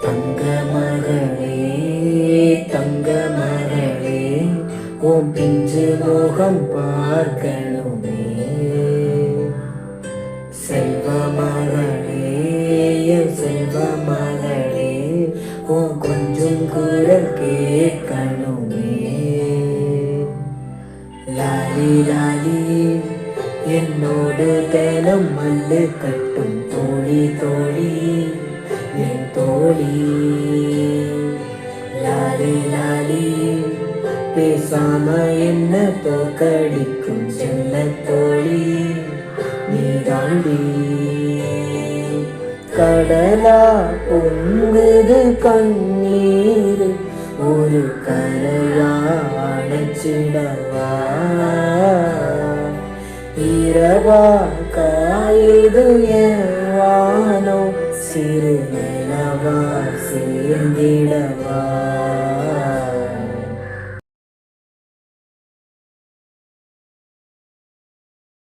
தங்க மகளே தங்க மகளே உன் பிஞ்சு முகம் பார்க்கணுமே. செல்வ மகளே என் செல்வ மகளே உன் கொஞ்சம் குரல் கேட்கணுமே. லாலி லாலி என்னோடு தினம் மல்லு கட்டும் தோழி தோழி என் தோழி. லாலி லாலி பேசாம என்ன தோக்கடிக்கும் செல்ல தோழி நீ தாண்டி. கடலா பொங்குது கண்ணீர் ஒரு கரையா அணைச்சிடவா. இரவா காயுது என் வானம் சிறு நிலவா சேர்ந்திடவா.